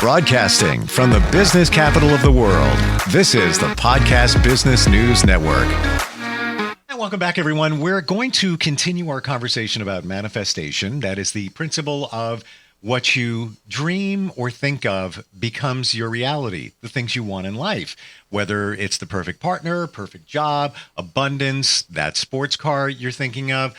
Broadcasting from the business capital of the world, this is the Podcast Business News Network. And welcome back, everyone. We're going to continue our conversation about manifestation. That is the principle of what you dream or think of becomes your reality, the things you want in life, whether it's the perfect partner, perfect job, abundance, that sports car you're thinking of.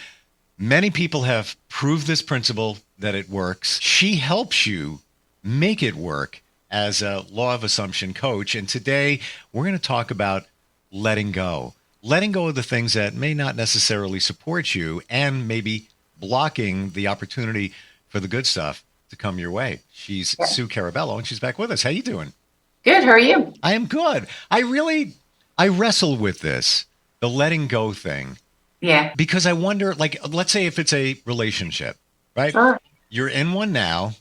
Many people have proved this principle that it works. She helps you make it work as a law of assumption coach. And today we're going to talk about letting go of the things that may not necessarily support you and maybe blocking the opportunity for the good stuff to come your way. She's Sue Carabello, and she's back with us. How you doing? Good. How are you? I am good. I wrestle with this, the letting go thing. Yeah. Because I wonder, like, let's say if it's a relationship, right? Sure. You're in one now.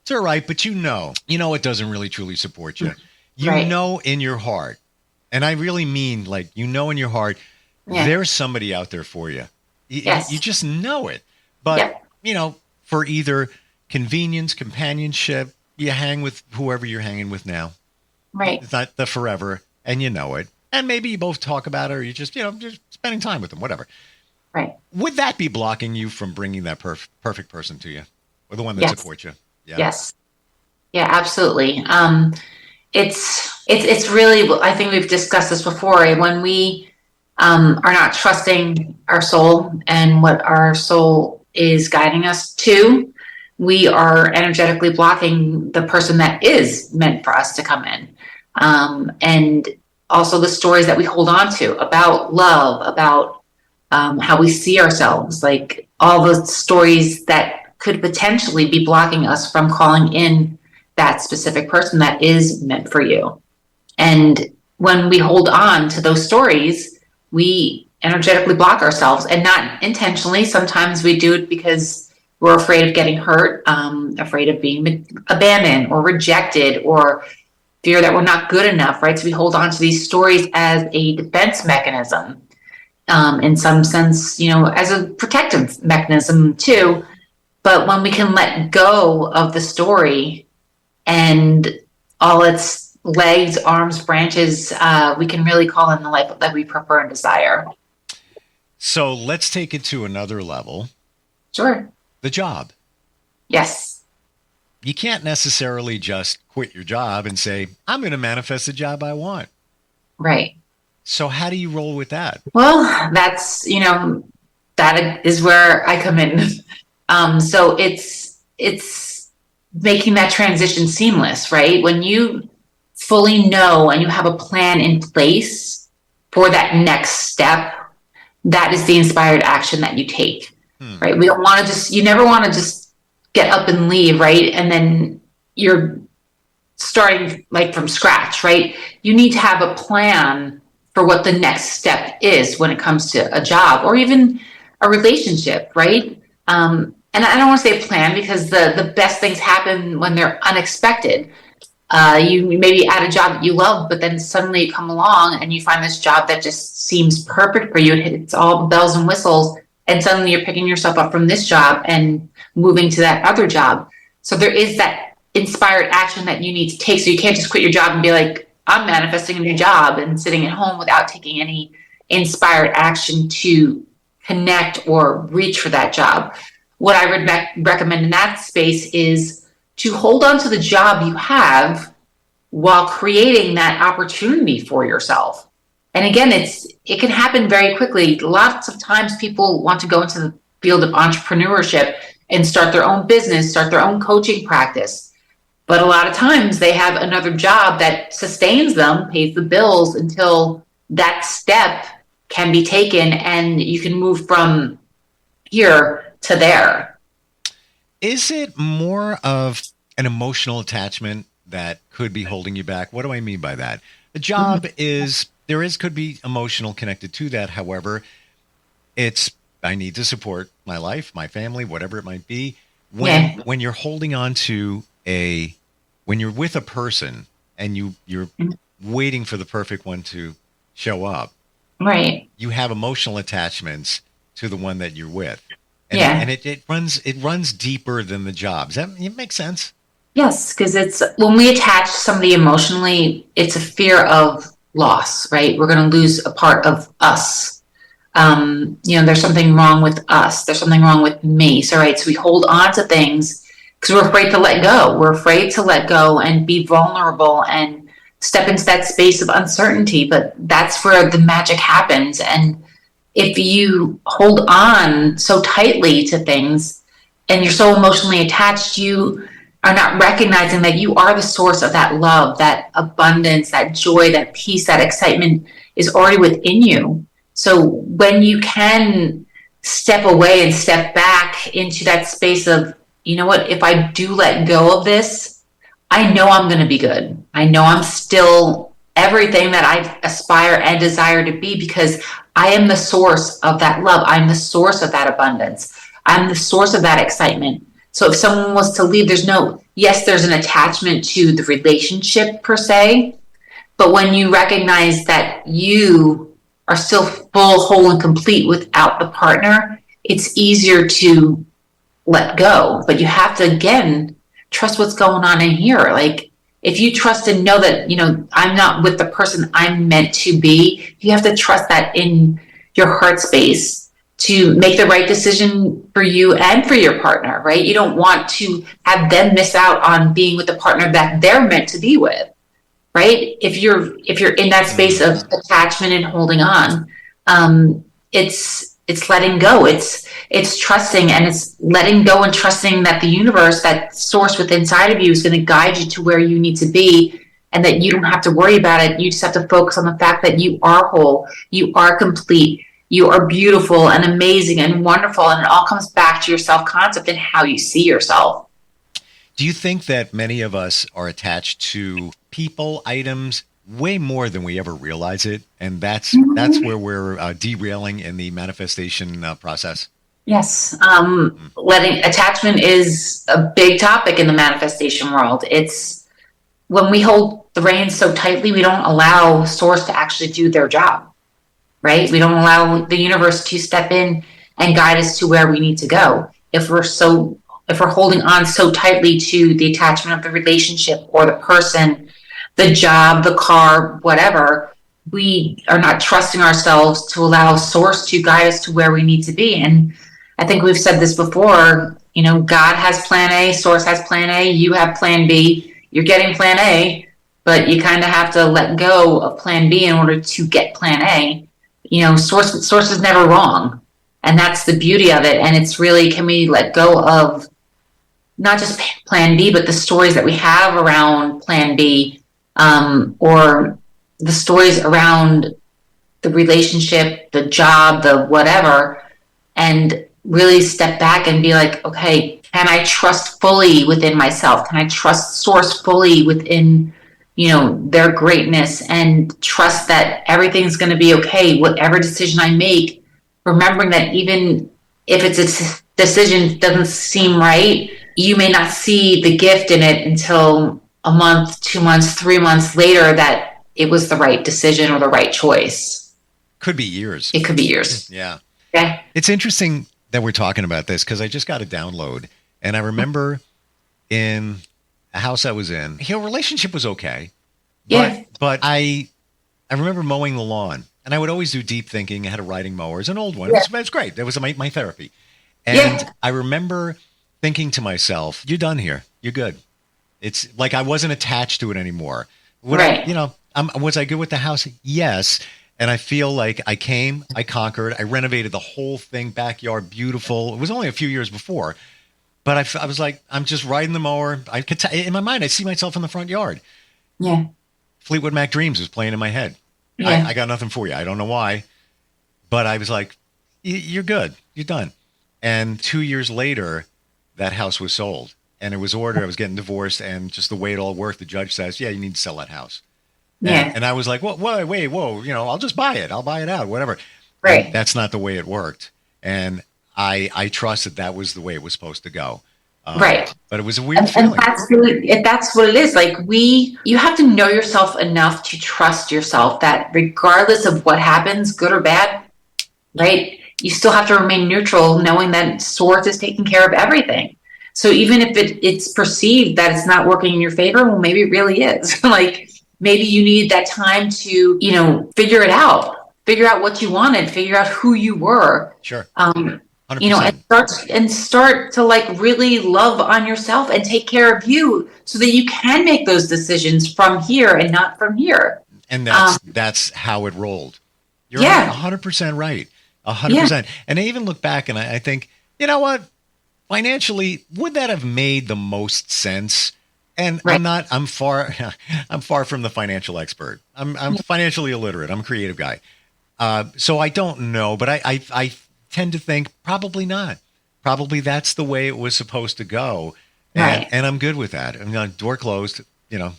It's all right, but you know it doesn't really truly support you. You Right. know in your heart, and I really mean, like, in your heart, there's somebody out there for you. Yes. You just know it. But, for either convenience, companionship, you hang with whoever you're hanging with now. Right. It's not the forever, and you know it. And maybe you both talk about it, or you just, just spending time with them, whatever. Right. Would that be blocking you from bringing that perfect person to you, or the one that supports you? Yeah. Yes. Yeah, absolutely. It's really, I think we've discussed this before, when we are not trusting our soul and what our soul is guiding us to, we are energetically blocking the person that is meant for us to come in. And also the stories that we hold on to about love, about how we see ourselves, like all the stories that could potentially be blocking us from calling in that specific person that is meant for you. And when we hold on to those stories, we energetically block ourselves, and not intentionally. Sometimes we do it because we're afraid of getting hurt, afraid of being abandoned or rejected, or fear that we're not good enough, right? So we hold on to these stories as a defense mechanism. In some sense, as a protective mechanism too. But when we can let go of the story and all its legs, arms, branches, we can really call in the life that we prefer and desire. So let's take it to another level. Sure. The job. Yes. You can't necessarily just quit your job and say, I'm going to manifest the job I want. Right. So how do you roll with that? Well, that's, that is where I come in. So it's making that transition seamless, right? When you fully know and you have a plan in place for that next step, that is the inspired action that you take, right? We don't want to you never want to just get up and leave, right? And then you're starting like from scratch, right? You need to have a plan for what the next step is when it comes to a job or even a relationship, right? And I don't want to say a plan, because the best things happen when they're unexpected. You maybe at a job that you love, but then suddenly you come along and you find this job that just seems perfect for you. It's all bells and whistles, and suddenly you're picking yourself up from this job and moving to that other job. So there is that inspired action that you need to take. So you can't just quit your job and be like, I'm manifesting a new job, and sitting at home without taking any inspired action to connect or reach for that job. What I would recommend in that space is to hold on to the job you have while creating that opportunity for yourself. And again, it can happen very quickly. Lots of times people want to go into the field of entrepreneurship and start their own business, start their own coaching practice. But a lot of times they have another job that sustains them, pays the bills until that step can be taken and you can move from here to there. Is it more of an emotional attachment that could be holding you back? What do I mean by that? The job could be emotional connected to that. However, I need to support my life, my family, whatever it might be. When you're holding on to when you're with a person and you're waiting for the perfect one to show up, right? You have emotional attachments to the one that you're with, and it runs deeper than the job. Does that make sense? Yes, because it's when we attach somebody emotionally, it's a fear of loss, right? We're going to lose a part of us. There's something wrong with us. There's something wrong with me. So, right. So we hold on to things because we're afraid to let go. We're afraid to let go and be vulnerable and step into that space of uncertainty. But that's where the magic happens. And if you hold on so tightly to things and you're so emotionally attached, you are not recognizing that you are the source of that love, that abundance, that joy, that peace, that excitement is already within you. So when you can step away and step back into that space of, you know what, if I do let go of this, I know I'm going to be good. I know I'm still everything that I aspire and desire to be because I am the source of that love. I'm the source of that abundance. I'm the source of that excitement. So if someone was to leave, there's an attachment to the relationship per se, but when you recognize that you are still full, whole, and complete without the partner, it's easier to let go. But you have to, again, trust what's going on in here. Like, if you trust and know that, I'm not with the person I'm meant to be, you have to trust that in your heart space to make the right decision for you and for your partner, right? You don't want to have them miss out on being with the partner that they're meant to be with, right? If you're in that space of attachment and holding on, it's letting go. It's trusting, and it's letting go and trusting that the universe, that source within inside of you, is going to guide you to where you need to be, and that you don't have to worry about it. You just have to focus on the fact that you are whole, you are complete, you are beautiful and amazing and wonderful, and it all comes back to your self-concept and how you see yourself. Do you think that many of us are attached to people, items, way more than we ever realize it? And that's where we're derailing in the manifestation process? Yes. Attachment is a big topic in the manifestation world. It's when we hold the reins so tightly, we don't allow source to actually do their job, right? We don't allow the universe to step in and guide us to where we need to go. If we're holding on so tightly to the attachment of the relationship or the person, the job, the car, whatever, we are not trusting ourselves to allow source to guide us to where we need to be. And I think we've said this before, God has plan A, source has plan A, you have plan B, you're getting plan A, but you kind of have to let go of plan B in order to get plan A. Source is never wrong. And that's the beauty of it. And it's really, can we let go of not just plan B, but the stories that we have around plan B, or the stories around the relationship, the job, the whatever, and really step back and be like, okay, can I trust fully within myself? Can I trust source fully within, their greatness, and trust that everything's going to be okay, whatever decision I make, remembering that even if it's a decision doesn't seem right, you may not see the gift in it until a month, 2 months, 3 months later, that it was the right decision or the right choice. Could be years. It could be years. Yeah. Yeah. It's interesting that we're talking about this because I just got a download, and I remember in a house I was in, relationship was okay. But I remember mowing the lawn, and I would always do deep thinking. I had a riding mower. It was an old one. It was great. That was my therapy. And I remember thinking to myself, you're done here. You're good. It's like I wasn't attached to it anymore. Was I good with the house? Yes. And I feel like I conquered, I renovated the whole thing, backyard, beautiful. It was only a few years before, but I was like, I'm just riding the mower. I could in my mind, I see myself in the front yard. Yeah. Fleetwood Mac Dreams was playing in my head. Yeah. I got nothing for you. I don't know why, but I was like, you're good. You're done. And 2 years later, that house was sold, and it was ordered. I was getting divorced, and just the way it all worked, the judge says, yeah, you need to sell that house. Yeah. And I was like, whoa, I'll just buy it. I'll buy it out, whatever. Right. And that's not the way it worked. And I trusted that was the way it was supposed to go. Right. But it was a weird feeling. And that's what it is. Like you have to know yourself enough to trust yourself that regardless of what happens, good or bad, right, you still have to remain neutral, knowing that source is taking care of everything. So even if it's perceived that it's not working in your favor, well, maybe it really is. Like maybe you need that time to, figure it out, figure out what you wanted, figure out who you were. Sure. Um, 100%. and start to like really love on yourself and take care of you so that you can make those decisions from here and not from here. And that's how it rolled. You're Yeah. 100% right. 100%. And I even look back and I think, you know what? Financially, would that have made the most sense? And Right. I'm far from the financial expert. I'm financially illiterate. I'm a creative guy. So I don't know, but I tend to think probably not. Probably that's the way it was supposed to go. Right. And I'm good with that. Door closed,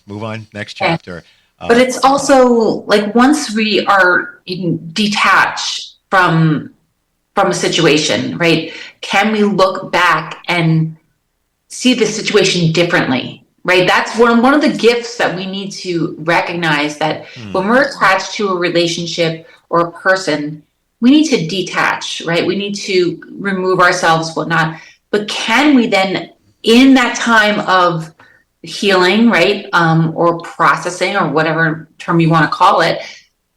move on, next Yeah. chapter. But it's also like once we are detached from a situation, right? Can we look back and see the situation differently, right? That's one of the gifts that we need to recognize, that when we're attached to a relationship or a person, we need to detach, right? We need to remove ourselves, whatnot. But can we then, in that time of healing, right, or processing, or whatever term you want to call it,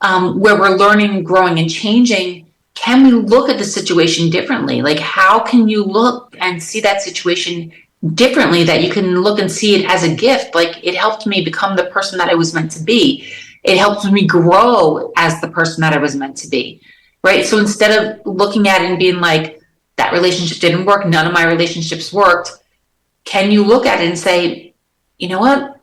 where we're learning, growing, and changing, can we look at the situation differently? Like, how can you look and see that situation differently, that you can look and see it as a gift? Like, it helped me become the person that I was meant to be. It helped me grow as the person that I was meant to be, right? So instead of looking at it and being like, that relationship didn't work, none of my relationships worked, can you look at it and say, you know what?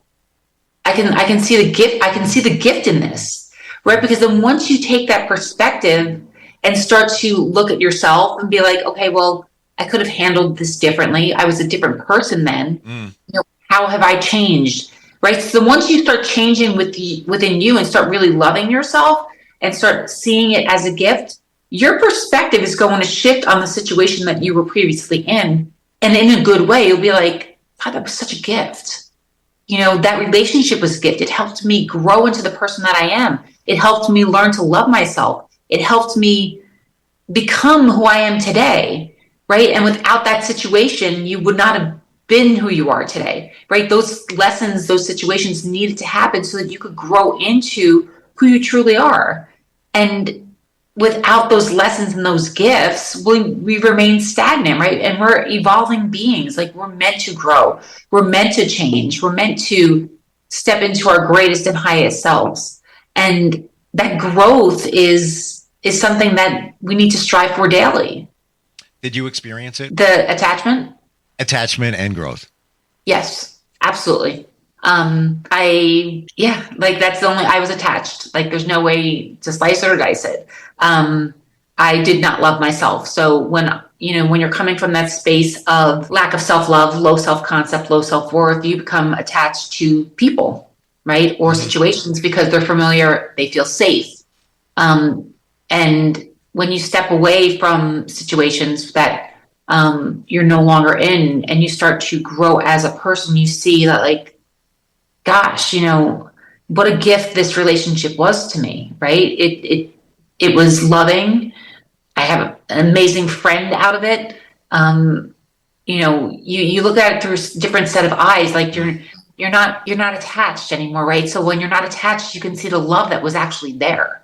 I can see the gift. I can see the gift in this, right? Because then once you take that perspective and start to look at yourself and be like, okay, well, I could have handled this differently. I was a different person then. How have I changed? Right. So once you start changing within you and start really loving yourself and start seeing it as a gift, your perspective is going to shift on the situation that you were previously in. And in a good way, you'll be like, God, that was such a gift. That relationship was a gift. It helped me grow into the person that I am. It helped me learn to love myself. It helped me become who I am today, right? And without that situation, you would not have been who you are today, right? Those lessons, those situations needed to happen so that you could grow into who you truly are. And without those lessons and those gifts, we remain stagnant, right? And we're evolving beings. Like, we're meant to grow. We're meant to change. We're meant to step into our greatest and highest selves. And that growth is something that we need to strive for daily. Did you experience it? The attachment? Attachment and growth. Yes, absolutely. That's the only, I was attached. Like, there's no way to slice it or dice it. I did not love myself. So when you're coming from that space of lack of self-love, low self-concept, low self-worth, you become attached to people, right? Or situations because they're familiar, they feel safe. And when you step away from situations that you're no longer in, and you start to grow as a person, you see that, like, gosh, what a gift this relationship was to me, right? It was loving. I have an amazing friend out of it. You look at it through a different set of eyes. Like, you're not attached anymore, right? So when you're not attached, you can see the love that was actually there,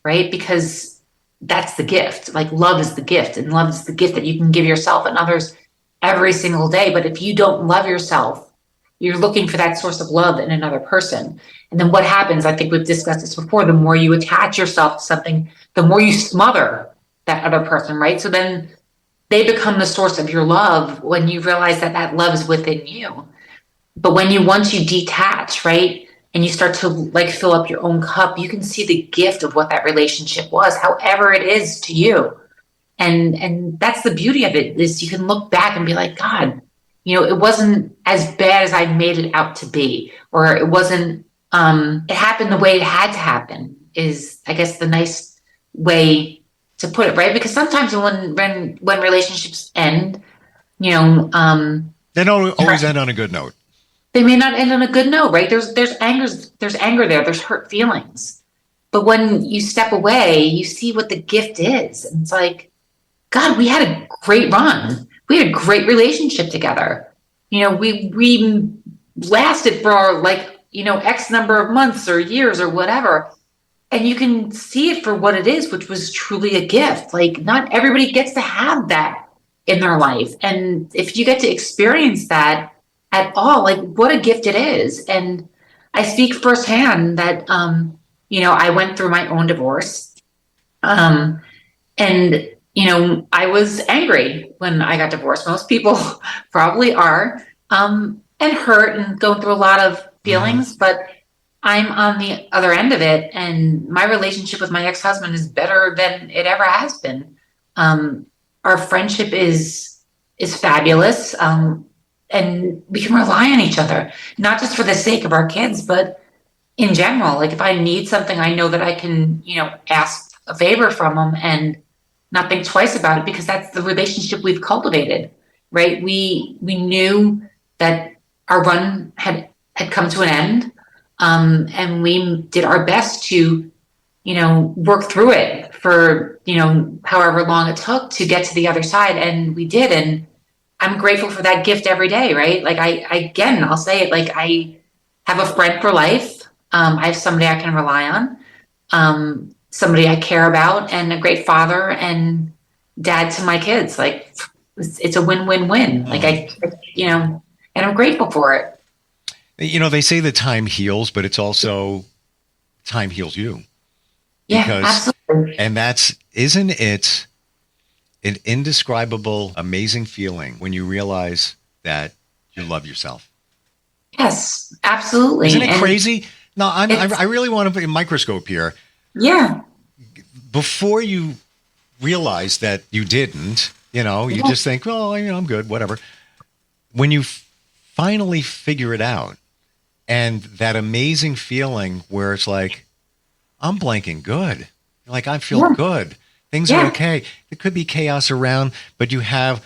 right? Because that's the gift. Like, love is the gift, and love is the gift that you can give yourself and others every single day. But if you don't love yourself, you're looking for that source of love in another person. And then what happens, I think we've discussed this before, the more you attach yourself to something, the more you smother that other person, right? So then they become the source of your love when you realize that love is within you. But once you detach, right, and you start to like fill up your own cup, you can see the gift of what that relationship was, however it is to you. And that's the beauty of it, is you can look back and be like, God, it wasn't as bad as I made it out to be, or it wasn't, it happened the way it had to happen, is, I guess, the nice way to put it, right? Because sometimes when relationships end, they don't always end on a good note. They may not end on a good note, right? There's anger there, there's hurt feelings. But when you step away, you see what the gift is. And it's like, God, we had a great run. we had a great relationship together. We lasted for like, X number of months or years or whatever. And you can see it for what it is, which was truly a gift. Like, not everybody gets to have that in their life. And if you get to experience that at all, like, what a gift it is. And I speak firsthand that, I went through my own divorce. And, I was angry when I got divorced. Most people probably are, and hurt and going through a lot of feelings, but I'm on the other end of it. And my relationship with my ex-husband is better than it ever has been. Our friendship is fabulous. And we can rely on each other, not just for the sake of our kids, but in general. Like, if I need something, I know that I can, ask a favor from him and not think twice about it, because that's the relationship we've cultivated, right? We knew that our run had come to an end, and we did our best to, work through it for, however long it took to get to the other side, and we did. And I'm grateful for that gift every day, right? Like, I'll say it, like, I have a friend for life. I have somebody I can rely on, somebody I care about, and a great father and dad to my kids. Like, it's a win-win-win. Like, and I'm grateful for it. They say that time heals, but it's also time heals you. Yeah, absolutely. And isn't it an indescribable, amazing feeling when you realize that you love yourself? Yes, absolutely. Isn't it crazy? No, I really want to put a microscope here. Yeah. Before you realize that you didn't, you just think, well, I'm good, whatever. When you finally figure it out, and that amazing feeling where it's like, I'm blanking good. Like, I feel good. Things are okay. There could be chaos around, but you have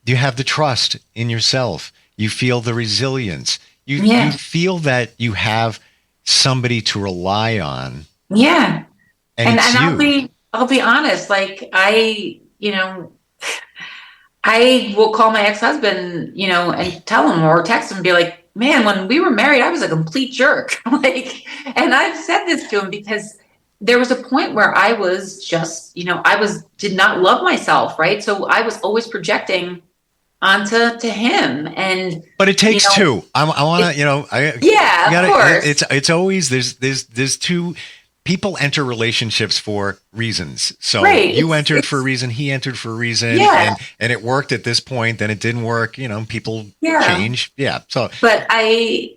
the trust in yourself. You feel the resilience. You feel that you have somebody to rely on. Yeah. And I'll be honest, like, I will call my ex-husband, and tell him or text him and be like, man, when we were married, I was a complete jerk. Like, and I've said this to him because there was a point where I was just, did not love myself. Right. So I was always projecting onto him. But it takes two. I want to, of course. It's always, there's two. People enter relationships for reasons. So you entered for a reason, he entered for a reason, and it worked at this point, then it didn't work. People change. Yeah. So, but I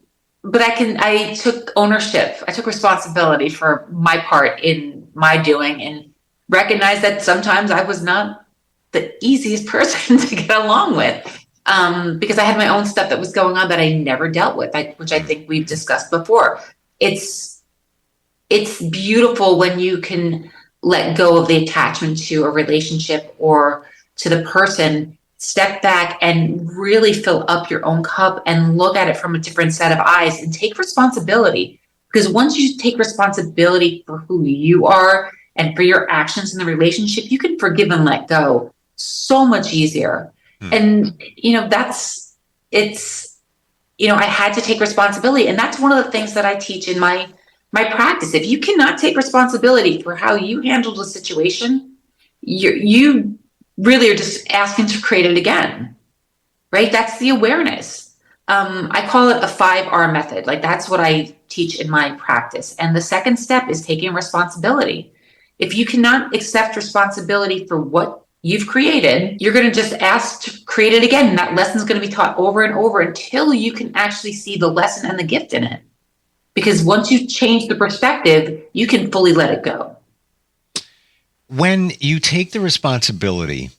took ownership. I took responsibility for my part in my doing, and recognized that sometimes I was not the easiest person to get along with, because I had my own stuff that was going on that I never dealt with, which I think we've discussed before. It's beautiful when you can let go of the attachment to a relationship or to the person, step back and really fill up your own cup and look at it from a different set of eyes and take responsibility. Because once you take responsibility for who you are and for your actions in the relationship, you can forgive and let go so much easier. And, I had to take responsibility. And that's one of the things that I teach in my practice. If you cannot take responsibility for how you handled a situation, you really are just asking to create it again, right? That's the awareness. I call it a 5R method. Like, that's what I teach in my practice. And the second step is taking responsibility. If you cannot accept responsibility for what you've created, you're going to just ask to create it again. And that lesson is going to be taught over and over until you can actually see the lesson and the gift in it. Because once you've changed the perspective, you can fully let it go. When you take the responsibility,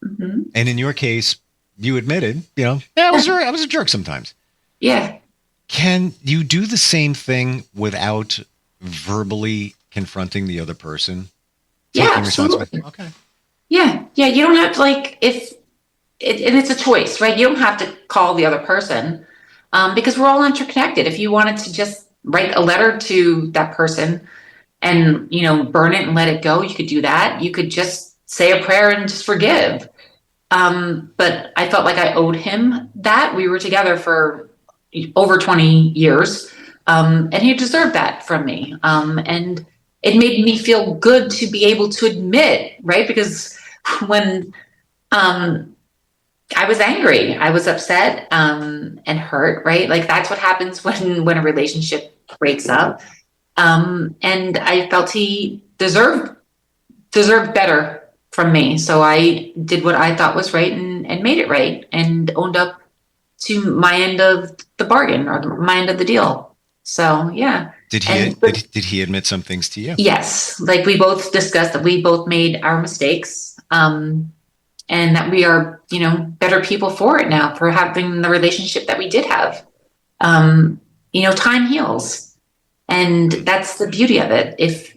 and in your case, you admitted, I was a jerk sometimes. Yeah. Can you do the same thing without verbally confronting the other person? Yeah, absolutely. Okay. Yeah. You don't have to, like, and it's a choice, right? You don't have to call the other person, because we're all interconnected. If you wanted to just write a letter to that person and, burn it and let it go, you could do that. You could just say a prayer and just forgive. But I felt like I owed him that. We were together for over 20 years, and he deserved that from me. And it made me feel good to be able to admit, right? Because when I was angry, I was upset, and hurt, right? Like that's what happens when a relationship breaks up. And I felt he deserved better from me. So I did what I thought was right and made it right and owned up to my end of the bargain or my end of the deal. So yeah. Did he admit some things to you? Yes. Like we both discussed that we both made our mistakes. And that we are, better people for it now, for having the relationship that we did have. Time heals. And that's the beauty of it. If,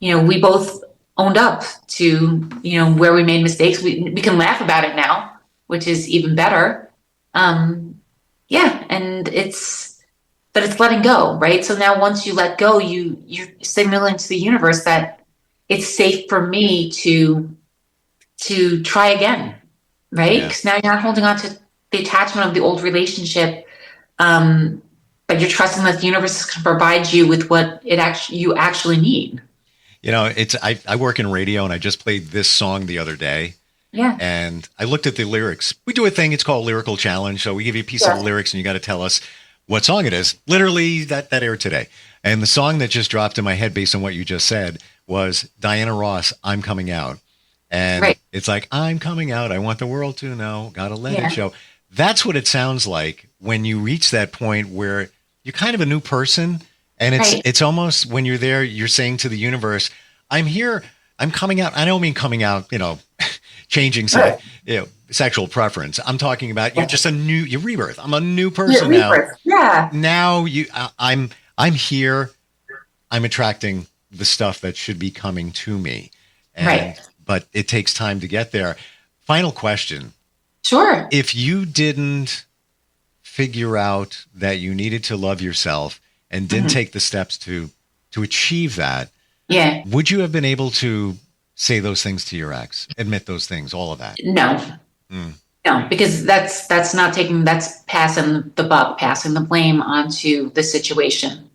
we both owned up to, where we made mistakes, we can laugh about it now, which is even better. And but it's letting go, right? So now once you let go, you're signaling to the universe that it's safe for me to try again, right? Because now you're not holding on to the attachment of the old relationship, but you're trusting that the universe is going to provide you with what you actually need. I work in radio, and I just played this song the other day. Yeah. And I looked at the lyrics. We do a thing, it's called Lyrical Challenge. So we give you a piece of the lyrics, and you got to tell us what song it is. Literally, that aired today. And the song that just dropped in my head based on what you just said was Diana Ross, I'm Coming Out. And It's like, I'm coming out. I want the world to know. Got to let it show. That's what it sounds like when you reach that point where you're kind of a new person. And it's almost when you're there, you're saying to the universe, I'm here. I'm coming out. I don't mean coming out, changing sexual preference. I'm talking about you're just your rebirth. I'm a new person now. Yeah. Now I'm here. I'm attracting the stuff that should be coming to me. But it takes time to get there. Final question. Sure. If you didn't figure out that you needed to love yourself and didn't take the steps to achieve that, would you have been able to say those things to your ex, admit those things, all of that? No. No, because that's passing the buck, passing the blame onto the situation.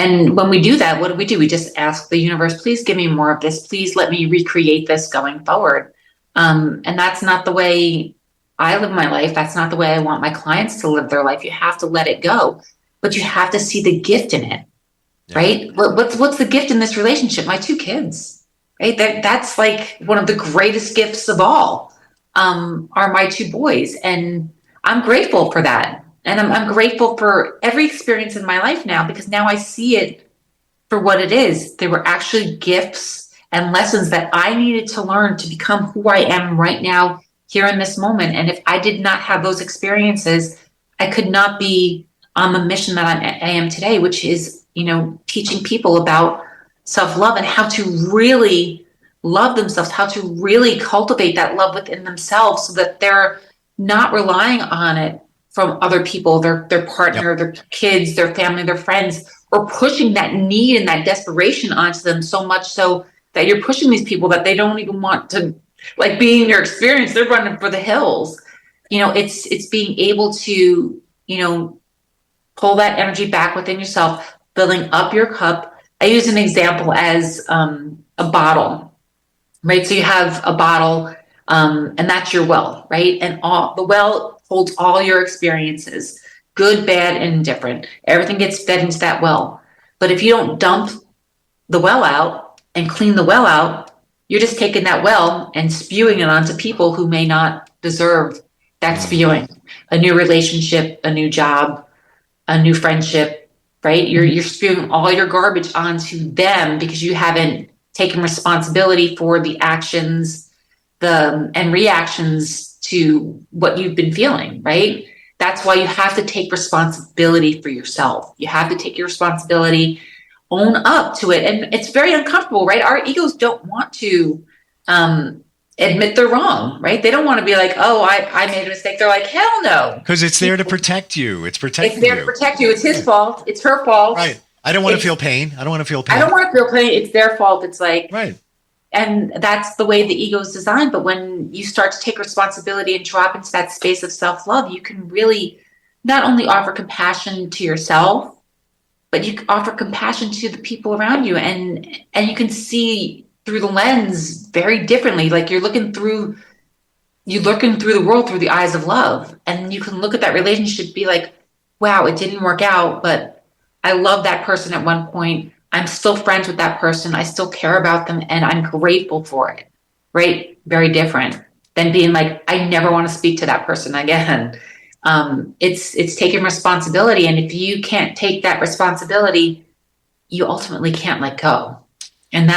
And when we do that, what do? We just ask the universe, please give me more of this. Please let me recreate this going forward. And that's not the way I live my life. That's not the way I want my clients to live their life. You have to let it go, but you have to see the gift in it, right? What's the gift in this relationship? My 2 kids, right? That's like one of the greatest gifts of all, are my 2 boys. And I'm grateful for that. And I'm grateful for every experience in my life now, because now I see it for what it is. They were actually gifts and lessons that I needed to learn to become who I am right now, here in this moment. And if I did not have those experiences, I could not be on the mission that I am today, which is, teaching people about self-love and how to really love themselves, how to really cultivate that love within themselves so that they're not relying on it from other people, their partner, their kids, their family, their friends, or pushing that need and that desperation onto them so much so that you're pushing these people that they don't even want to be in your experience. They're running for the hills. It's being able to, pull that energy back within yourself, filling up your cup. I use an example as a bottle, right? So you have a bottle, and that's your well, right? And the well holds all your experiences, good, bad, and indifferent. Everything gets fed into that well. But if you don't dump the well out and clean the well out, you're just taking that well and spewing it onto people who may not deserve that spewing. A new relationship, a new job, a new friendship, right? You're spewing all your garbage onto them because you haven't taken responsibility for the actions and reactions to what you've been feeling, right? That's why you have to take responsibility for yourself. You have to take your responsibility, own up to it. And it's very uncomfortable, right? Our egos don't want to admit they're wrong, right? They don't want to be like, oh, I made a mistake. They're like, hell no. Because it's there to protect you. It's protecting you. It's there to protect you. It's his fault. It's her fault. Right. I don't want to feel pain. I don't want to feel pain. I don't want to feel pain. It's their fault. It's like, right. And that's the way the ego is designed. But when you start to take responsibility and drop into that space of self-love, you can really not only offer compassion to yourself, but you can offer compassion to the people around you. And you can see through the lens very differently. Like you're looking through the world through the eyes of love. And you can look at that relationship, be like, wow, it didn't work out, but I love that person at one point. I'm still friends with that person. I still care about them and I'm grateful for it. Right? Very different than being like, I never want to speak to that person again. It's taking responsibility. And if you can't take that responsibility, you ultimately can't let go. And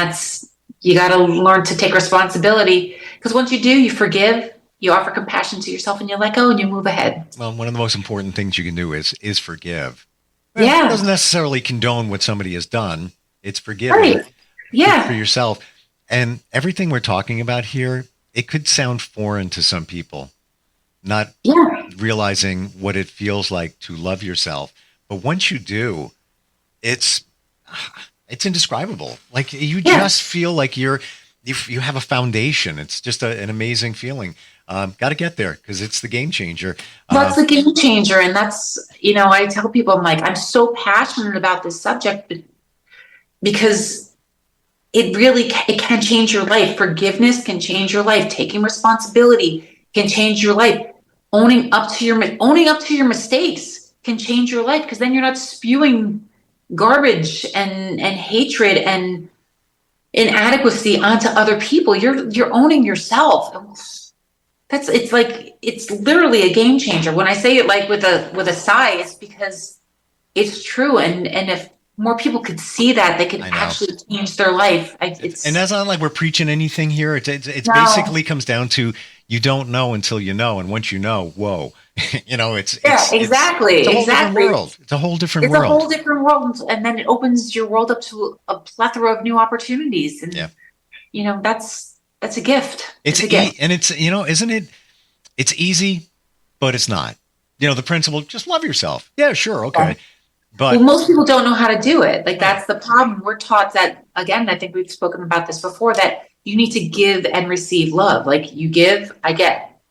you got to learn to take responsibility, because once you do, you forgive, you offer compassion to yourself, and you let go and you move ahead. Well, one of the most important things you can do is forgive. Well, yeah. It doesn't necessarily condone what somebody has done. It's forgiving right. yeah. for yourself. And everything we're talking about here, it could sound foreign to some people, not realizing what it feels like to love yourself. But once you do, it's indescribable. Like you just feel like you have a foundation. It's just an amazing feeling. Got to get there because it's the game changer. That's the game changer. And that's, I tell people, I'm like, I'm so passionate about this subject because it can change your life. Forgiveness can change your life. Taking responsibility can change your life. Owning up to your mistakes can change your life, because then you're not spewing garbage and hatred and inadequacy onto other people. You're owning yourself. It's literally a game changer. When I say it like with a sigh, it's because it's true. And if more people could see that, they could actually change their life. And that's not like we're preaching anything here. It's basically comes down to, you don't know until you know. And once you know, whoa, exactly. It's a whole different world. It's a whole different world. It's a whole different world. And then it opens your world up to a plethora of new opportunities. And, that's a gift. It's a gift. And it's, isn't it? It's easy, but it's not. The principle, just love yourself. Yeah, sure. Okay. Yeah. But most people don't know how to do it. Like, that's the problem. We're taught that, again, I think we've spoken about this before, that you need to give and receive love. Like, you give, I get.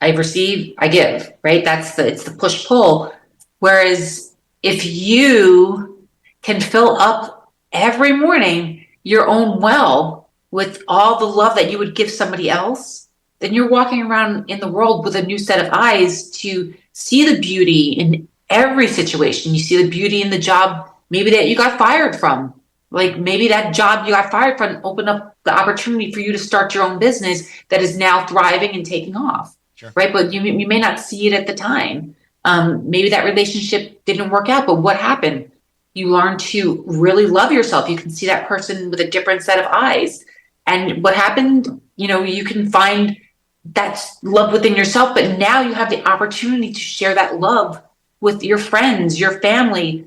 I receive, I give, right? It's the push pull. Whereas if you can fill up every morning your own well with all the love that you would give somebody else, then you're walking around in the world with a new set of eyes to see the beauty in every situation. You see the beauty in the job, maybe that you got fired from. Like, maybe that job you got fired from opened up the opportunity for you to start your own business that is now thriving and taking off. Sure. Right. But you may not see it at the time. Maybe that relationship didn't work out, but what happened? You learn to really love yourself. You can see that person with a different set of eyes. And what happened, you can find that love within yourself, but now you have the opportunity to share that love with your friends, your family.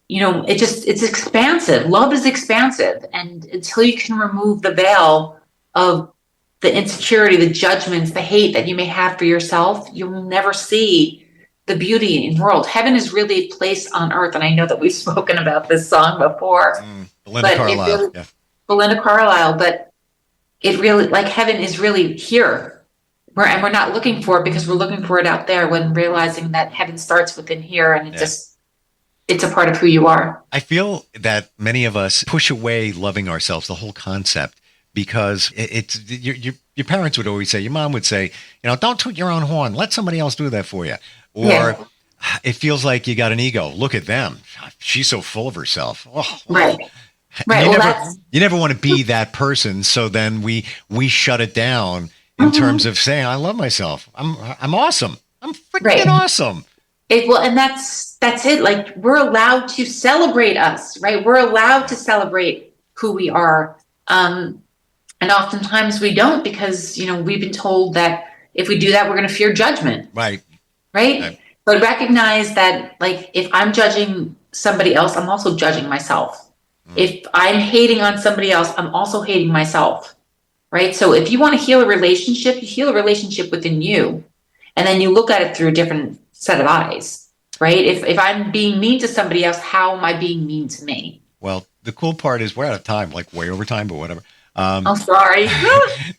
It's expansive. Love is expansive. And until you can remove the veil of the insecurity, the judgments, the hate that you may have for yourself, you'll never see the beauty in the world. Heaven is really a place on earth. And I know that we've spoken about this song before. Belinda Carlisle. Belinda Carlisle. But it really, like, heaven is really here. And we're not looking for it because we're looking for it out there, when realizing that heaven starts within here, and it's a part of who you are. I feel that many of us push away loving ourselves, the whole concept, because it's your parents would always say, your mom would say, don't toot your own horn. Let somebody else do that for you. Or it feels like you got an ego. Look at them. She's so full of herself. Oh, right. You never want to be that person. So then we shut it down in terms of saying, I love myself. I'm awesome. I'm freaking awesome. And that's it. Like, we're allowed to celebrate us, right? We're allowed to celebrate who we are. And oftentimes we don't, because, we've been told that if we do that, we're going to fear judgment. Right. But recognize that, like, if I'm judging somebody else, I'm also judging myself. If I'm hating on somebody else, I'm also hating myself. Right. So if you want to heal a relationship, you heal a relationship within you. And then you look at it through a different set of eyes. Right. If I'm being mean to somebody else, how am I being mean to me? Well, the cool part is we're out of time, like way over time, but whatever. I'm sorry.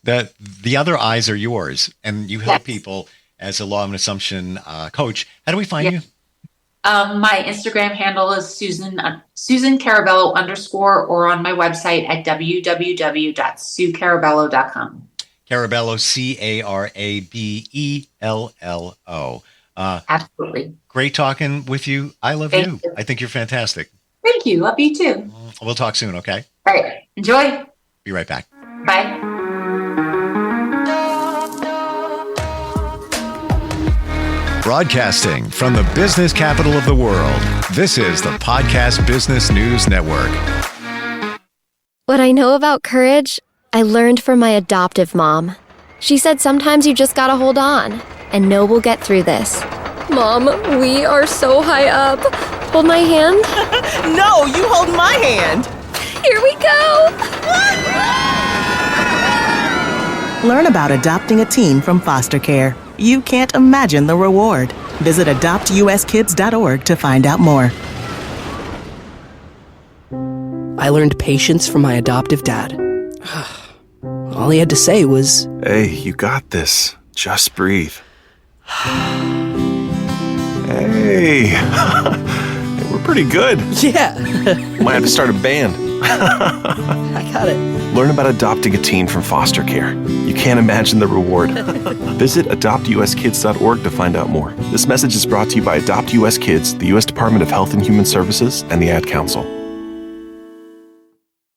That the other eyes are yours, and you help Yes. people as a law and assumption coach. How do we find you? My Instagram handle is Susan Carabello _ or on my website at www.suecarabello.com. Carabello, Carabello. Absolutely. Great talking with you. I love Thank you. you. I think you're fantastic. Thank you. Love you too. We'll talk soon, okay? All right. Enjoy. Be right back. Bye. Broadcasting from the business capital of the world, this is the Podcast Business News Network. What I know about courage, I learned from my adoptive mom. She said sometimes you just gotta hold on and know we'll get through this. Mom, we are so high up. Hold my hand. No, you hold my hand. Here we go. Learn about adopting a teen from foster care. You can't imagine the reward. Visit adoptuskids.org to find out more. I learned patience from my adoptive dad. All he had to say was, "Hey, you got this. Just breathe." Hey, we're pretty good. yeah, Might have to start a band. I got it. Learn about adopting a teen from foster care. You can't imagine the reward. Visit adoptuskids.org to find out more. This message is brought to you by Adopt US Kids, the U.S. Department of Health and Human Services, and the Ad Council.